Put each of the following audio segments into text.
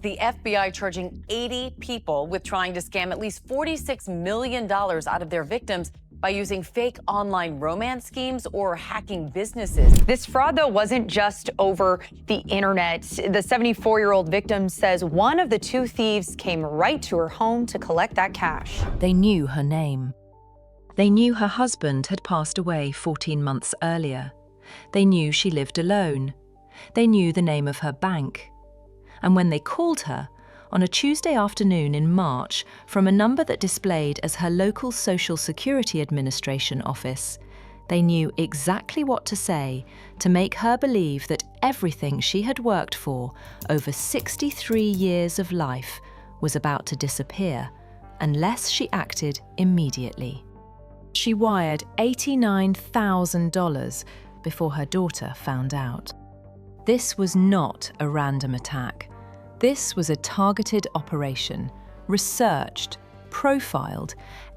The FBI charging 80 people with trying to scam at least $46 million out of their victims by using fake online romance schemes or hacking businesses. This fraud, though, wasn't just over the internet. The 74-year-old victim says one of the two thieves came right to her home to collect that cash. They knew her name. They knew her husband had passed away 14 months earlier. They knew she lived alone. They knew the name of her bank. And when they called her, on a Tuesday afternoon in March, from a number that displayed as her local Social Security Administration office, they knew exactly what to say to make her believe that everything she had worked for over 63 years of life was about to disappear unless she acted immediately. She wired $89,000 before her daughter found out. This was not a random attack. This was a targeted operation, researched, profiled,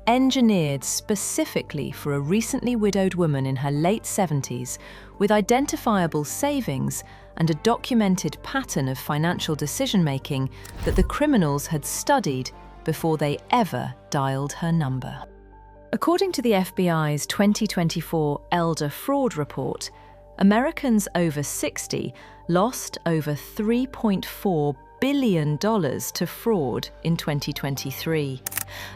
engineered specifically for a recently widowed woman in her late 70s with identifiable savings and a documented pattern of financial decision-making that the criminals had studied before they ever dialed her number. According to the FBI's 2024 Elder Fraud Report, Americans over 60 lost over $3.4 billion to fraud in 2023,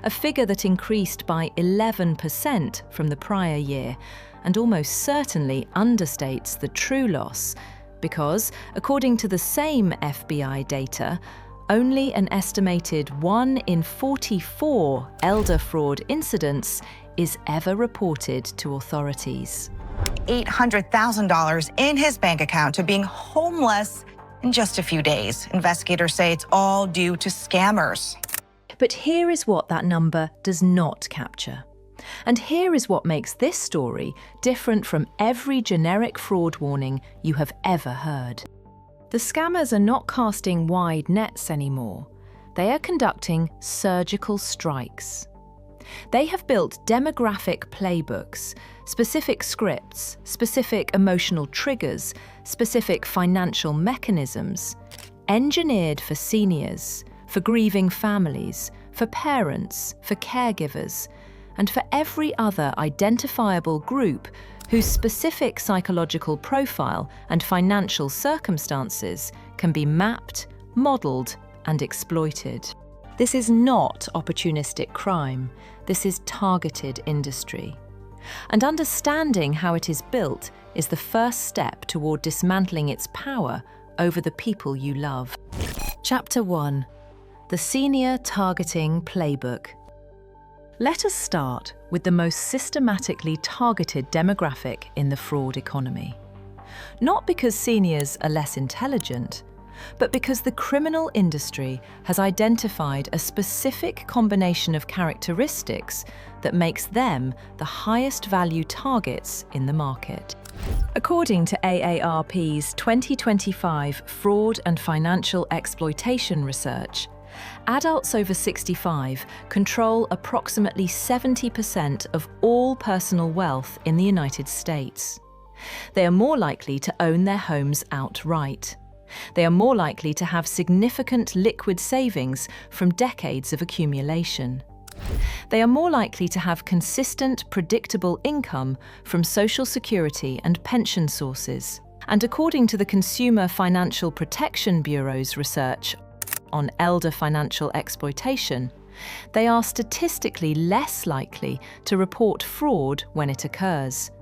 a figure that increased by 11% from the prior year and almost certainly understates the true loss because, according to the same FBI data, only an estimated 1 in 44 elder fraud incidents is ever reported to authorities. $800,000 in his bank account to being homeless in just a few days. Investigators say it's all due to scammers. But here is what that number does not capture. And here is what makes this story different from every generic fraud warning you have ever heard. The scammers are not casting wide nets anymore. They are conducting surgical strikes. They have built demographic playbooks, specific scripts, specific emotional triggers, specific financial mechanisms, engineered for seniors, for grieving families, for parents, for caregivers, and for every other identifiable group whose specific psychological profile and financial circumstances can be mapped, modelled, and exploited. This is not opportunistic crime. This is targeted industry. And understanding how it is built is the first step toward dismantling its power over the people you love. Chapter 1. The Senior Targeting Playbook. Let us start with the most systematically targeted demographic in the fraud economy. Not because seniors are less intelligent, but because the criminal industry has identified a specific combination of characteristics that makes them the highest value targets in the market. According to AARP's 2025 Fraud and Financial Exploitation Research, adults over 65 control approximately 70% of all personal wealth in the United States. They are more likely to own their homes outright. They are more likely to have significant liquid savings from decades of accumulation. They are more likely to have consistent, predictable income from Social Security and pension sources. And according to the Consumer Financial Protection Bureau's research on elder financial exploitation, they are statistically less likely to report fraud when it occurs,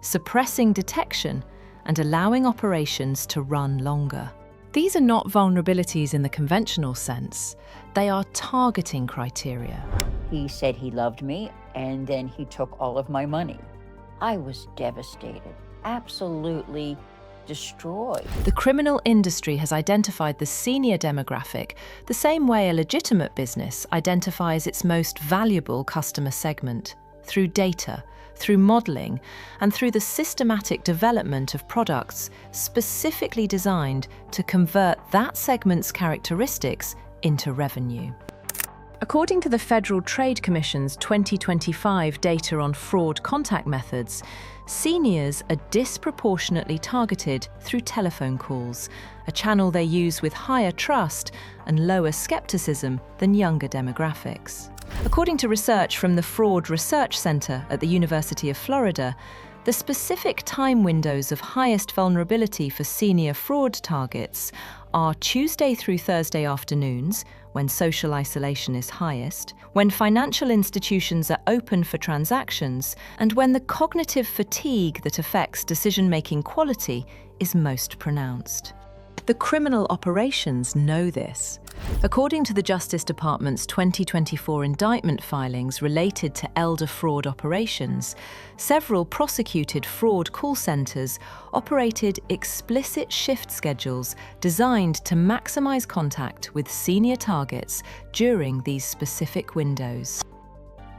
suppressing detection and allowing operations to run longer. These are not vulnerabilities in the conventional sense. They are targeting criteria. He said he loved me, and then he took all of my money. I was devastated, absolutely destroyed. The criminal industry has identified the senior demographic the same way a legitimate business identifies its most valuable customer segment, through data, through modelling, and through the systematic development of products specifically designed to convert that segment's characteristics into revenue. According to the Federal Trade Commission's 2025 data on fraud contact methods, seniors are disproportionately targeted through telephone calls, a channel they use with higher trust and lower skepticism than younger demographics. According to research from the Fraud Research Center at the University of Florida, the specific time windows of highest vulnerability for senior fraud targets are Tuesday through Thursday afternoons, when social isolation is highest, when financial institutions are open for transactions, and when the cognitive fatigue that affects decision-making quality is most pronounced. The criminal operations know this. According to the Justice Department's 2024 indictment filings related to elder fraud operations, several prosecuted fraud call centres operated explicit shift schedules designed to maximise contact with senior targets during these specific windows.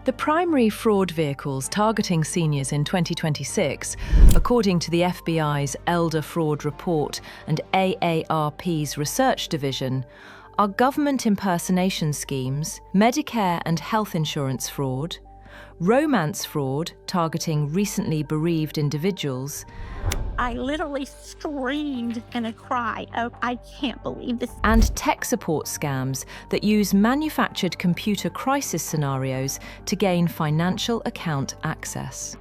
The primary fraud vehicles targeting seniors in 2026, according to the FBI's Elder Fraud Report and AARP's Research Division, are government impersonation schemes, Medicare and health insurance fraud, romance fraud targeting recently bereaved individuals, I literally screamed in a cry of, I can't believe this. and tech support scams that use manufactured computer crisis scenarios to gain financial account access.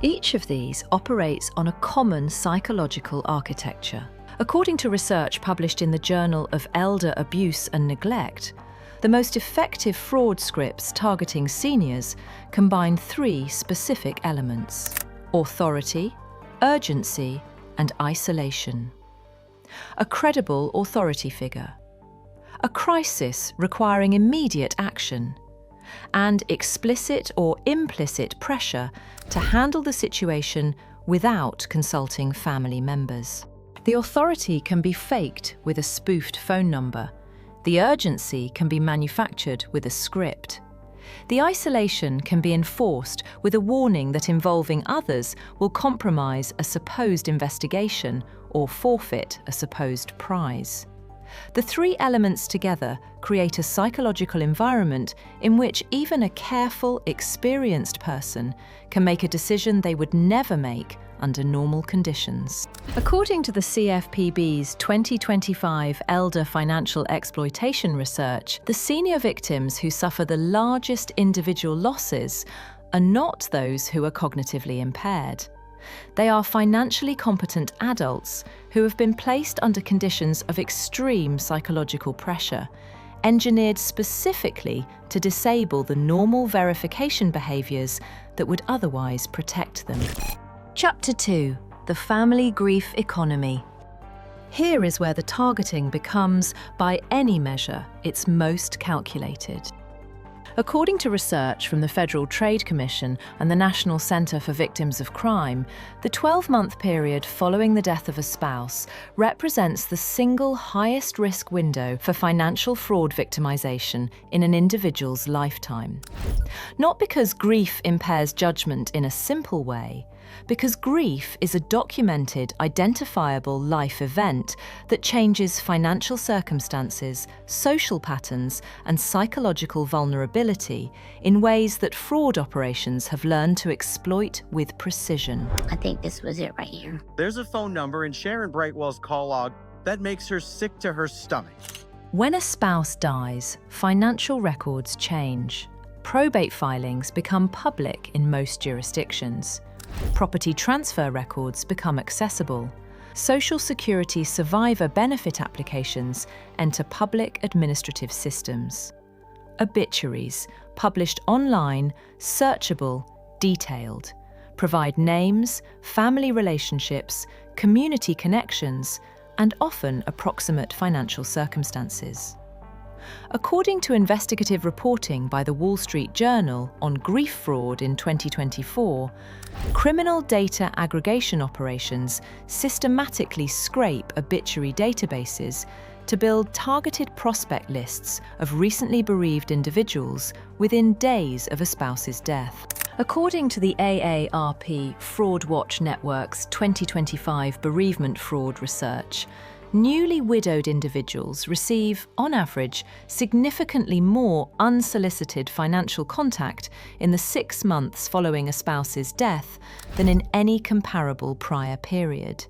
Each of these operates on a common psychological architecture. According to research published in the Journal of Elder Abuse and Neglect, the most effective fraud scripts targeting seniors combine three specific elements: authority, urgency, and isolation. A credible authority figure, a crisis requiring immediate action, and explicit or implicit pressure to handle the situation without consulting family members. The authority can be faked with a spoofed phone number. The urgency can be manufactured with a script. The isolation can be enforced with a warning that involving others will compromise a supposed investigation or forfeit a supposed prize. The three elements together create a psychological environment in which even a careful, experienced person can make a decision they would never make under normal conditions. According to the CFPB's 2025 Elder Financial Exploitation Research, the senior victims who suffer the largest individual losses are not those who are cognitively impaired. They are financially competent adults who have been placed under conditions of extreme psychological pressure, engineered specifically to disable the normal verification behaviours that would otherwise protect them. Chapter 2: The Family Grief Economy. Here is where the targeting becomes, by any measure, its most calculated. According to research from the Federal Trade Commission and the National Centre for Victims of Crime, the 12-month period following the death of a spouse represents the single highest risk window for financial fraud victimisation in an individual's lifetime. Not because grief impairs judgment in a simple way, because grief is a documented, identifiable life event that changes financial circumstances, social patterns, and psychological vulnerability in ways that fraud operations have learned to exploit with precision. I think this was it right here. There's a phone number in Sharon Brightwell's call log that makes her sick to her stomach. When a spouse dies, financial records change. Probate filings become public in most jurisdictions. Property transfer records become accessible. Social Security survivor benefit applications enter public administrative systems. Obituaries, published online, searchable, detailed, provide names, family relationships, community connections, and often approximate financial circumstances. According to investigative reporting by the Wall Street Journal on grief fraud in 2024, criminal data aggregation operations systematically scrape obituary databases to build targeted prospect lists of recently bereaved individuals within days of a spouse's death. According to the AARP Fraud Watch Network's 2025 bereavement fraud research, newly widowed individuals receive, on average, significantly more unsolicited financial contact in the 6 months following a spouse's death than in any comparable prior period.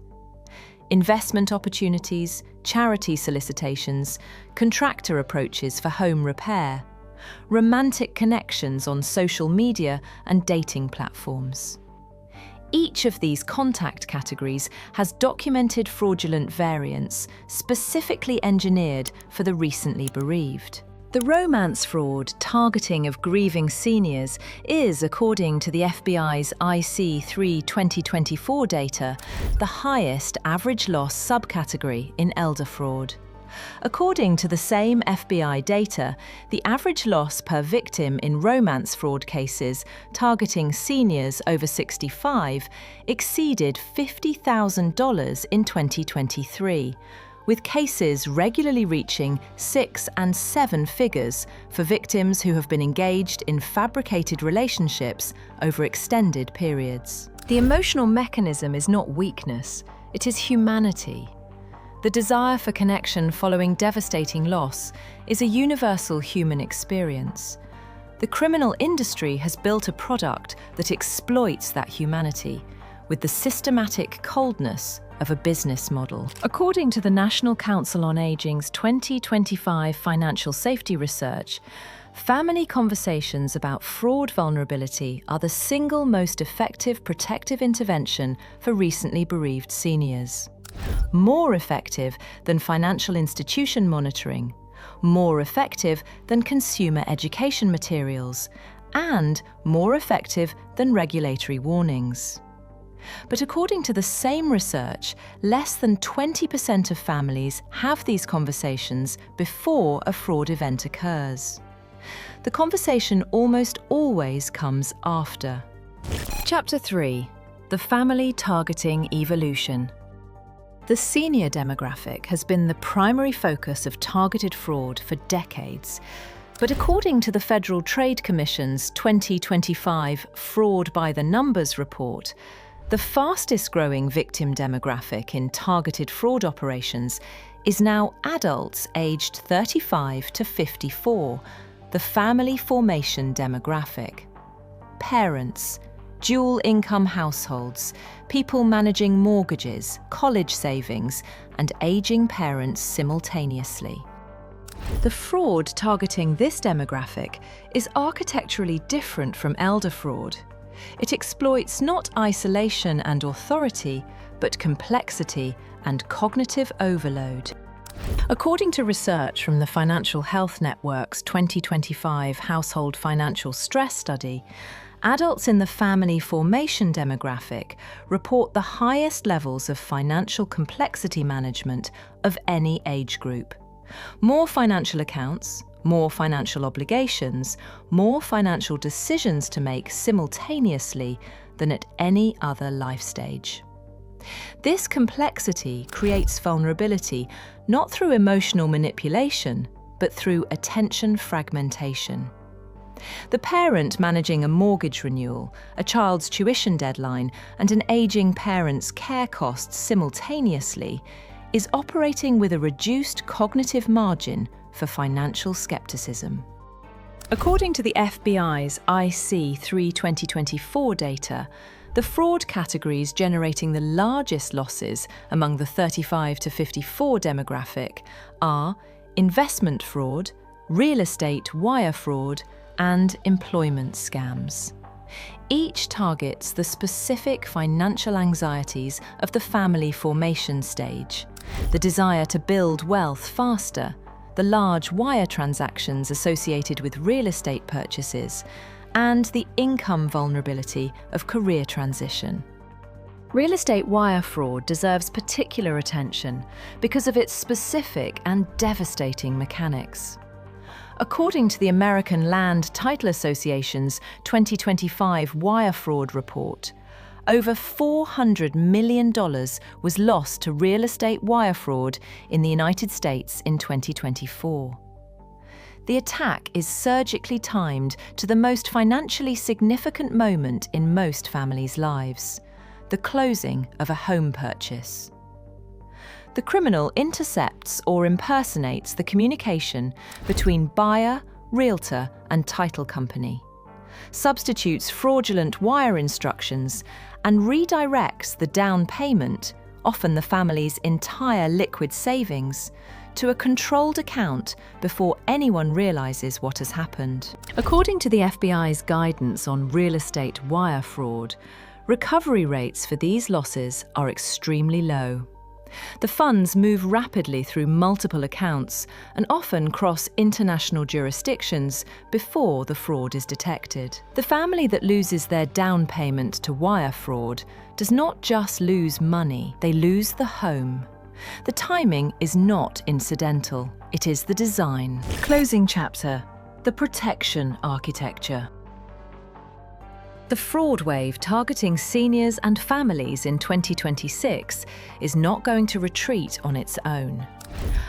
Investment opportunities, charity solicitations, contractor approaches for home repair, romantic connections on social media and dating platforms. Each of these contact categories has documented fraudulent variants specifically engineered for the recently bereaved. The romance fraud targeting of grieving seniors is, according to the FBI's IC3 2024 data, the highest average loss subcategory in elder fraud. According to the same FBI data, the average loss per victim in romance fraud cases targeting seniors over 65 exceeded $50,000 in 2023, with cases regularly reaching 6 and 7 figures for victims who have been engaged in fabricated relationships over extended periods. The emotional mechanism is not weakness, it is humanity. The desire for connection following devastating loss is a universal human experience. The criminal industry has built a product that exploits that humanity with the systematic coldness of a business model. According to the National Council on Aging's 2025 financial safety research, family conversations about fraud vulnerability are the single most effective protective intervention for recently bereaved seniors. More effective than financial institution monitoring, more effective than consumer education materials, and more effective than regulatory warnings. But according to the same research, less than 20% of families have these conversations before a fraud event occurs. The conversation almost always comes after. Chapter 3: The Family Targeting Evolution. The senior demographic has been the primary focus of targeted fraud for decades. But according to the Federal Trade Commission's 2025 Fraud by the Numbers report, the fastest growing victim demographic in targeted fraud operations is now adults aged 35 to 54, the family formation demographic. Parents, dual income households, people managing mortgages, college savings, and aging parents simultaneously. The fraud targeting this demographic is architecturally different from elder fraud. It exploits not isolation and authority, but complexity and cognitive overload. According to research from the Financial Health Network's 2025 Household Financial Stress Study, adults in the family formation demographic report the highest levels of financial complexity management of any age group. More financial accounts, more financial obligations, more financial decisions to make simultaneously than at any other life stage. This complexity creates vulnerability not through emotional manipulation, but through attention fragmentation. The parent managing a mortgage renewal, a child's tuition deadline, and an aging parent's care costs simultaneously is operating with a reduced cognitive margin for financial skepticism. According to the FBI's IC3 2024 data, the fraud categories generating the largest losses among the 35 to 54 demographic are investment fraud, real estate wire fraud, and employment scams. Each targets the specific financial anxieties of the family formation stage, the desire to build wealth faster, the large wire transactions associated with real estate purchases, and the income vulnerability of career transition. Real estate wire fraud deserves particular attention because of its specific and devastating mechanics. According to the American Land Title Association's 2025 wire fraud report, over $400 million was lost to real estate wire fraud in the United States in 2024. The attack is surgically timed to the most financially significant moment in most families' lives, the closing of a home purchase. The criminal intercepts or impersonates the communication between buyer, realtor, and title company, substitutes fraudulent wire instructions, and redirects the down payment, often the family's entire liquid savings, to a controlled account before anyone realizes what has happened. According to the FBI's guidance on real estate wire fraud, recovery rates for these losses are extremely low. The funds move rapidly through multiple accounts and often cross international jurisdictions before the fraud is detected. The family that loses their down payment to wire fraud does not just lose money, they lose the home. The timing is not incidental, it is the design. Closing chapter: the protection architecture. The fraud wave targeting seniors and families in 2026 is not going to retreat on its own.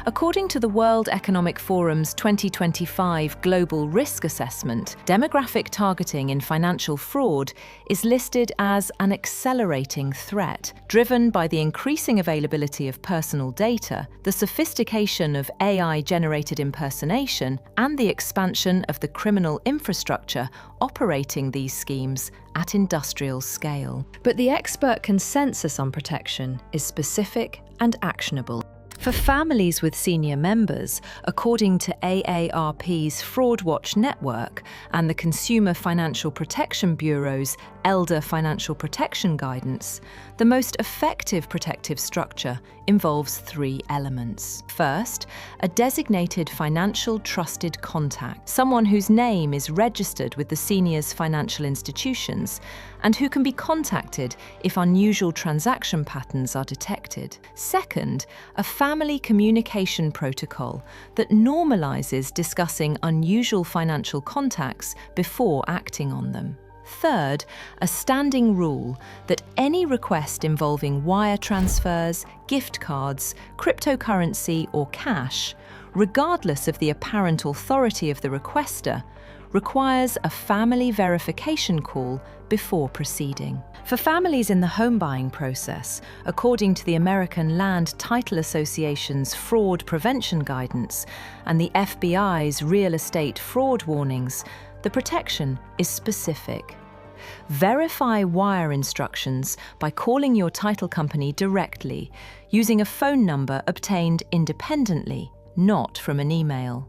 According to the World Economic Forum's 2025 Global Risk Assessment, demographic targeting in financial fraud is listed as an accelerating threat, driven by the increasing availability of personal data, the sophistication of AI-generated impersonation, and the expansion of the criminal infrastructure operating these schemes at industrial scale. But the expert consensus on protection is specific and actionable. For families with senior members, according to AARP's Fraud Watch Network and the Consumer Financial Protection Bureau's Elder Financial Protection Guidance, the most effective protective structure involves 3 elements. First, a designated financial trusted contact, someone whose name is registered with the senior's financial institutions and who can be contacted if unusual transaction patterns are detected. Second, a family communication protocol that normalizes discussing unusual financial contacts before acting on them. Third, a standing rule that any request involving wire transfers, gift cards, cryptocurrency, or cash, regardless of the apparent authority of the requester, requires a family verification call before proceeding. For families in the home buying process, according to the American Land Title Association's fraud prevention guidance and the FBI's real estate fraud warnings, the protection is specific. Verify wire instructions by calling your title company directly, using a phone number obtained independently, not from an email.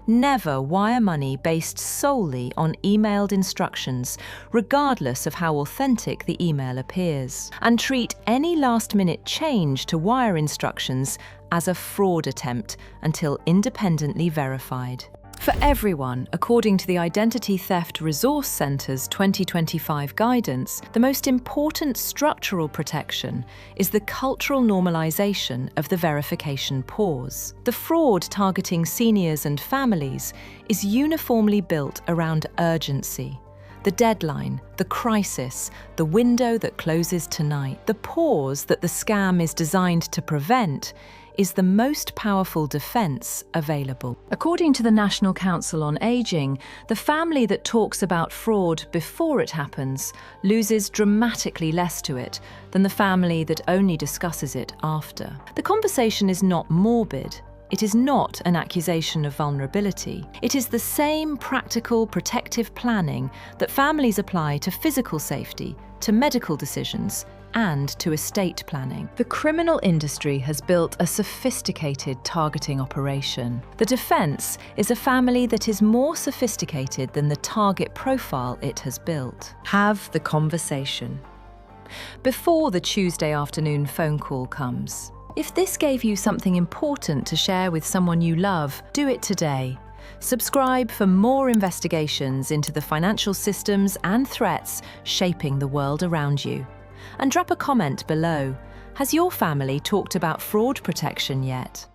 Never wire money based solely on emailed instructions, regardless of how authentic the email appears. And treat any last-minute change to wire instructions as a fraud attempt until independently verified. For everyone, according to the Identity Theft Resource Center's 2025 guidance, the most important structural protection is the cultural normalization of the verification pause. The fraud targeting seniors and families is uniformly built around urgency. The deadline, the crisis, the window that closes tonight. The pause that the scam is designed to prevent is the most powerful defense available. According to the National Council on Aging, the family that talks about fraud before it happens loses dramatically less to it than the family that only discusses it after. The conversation is not morbid. It is not an accusation of vulnerability. It is the same practical protective planning that families apply to physical safety, to medical decisions, and to estate planning. The criminal industry has built a sophisticated targeting operation. The defense is a family that is more sophisticated than the target profile it has built. Have the conversation before the Tuesday afternoon phone call comes. If this gave you something important to share with someone you love, do it today. Subscribe for more investigations into the financial systems and threats shaping the world around you. And drop a comment below. Has your family talked about fraud protection yet?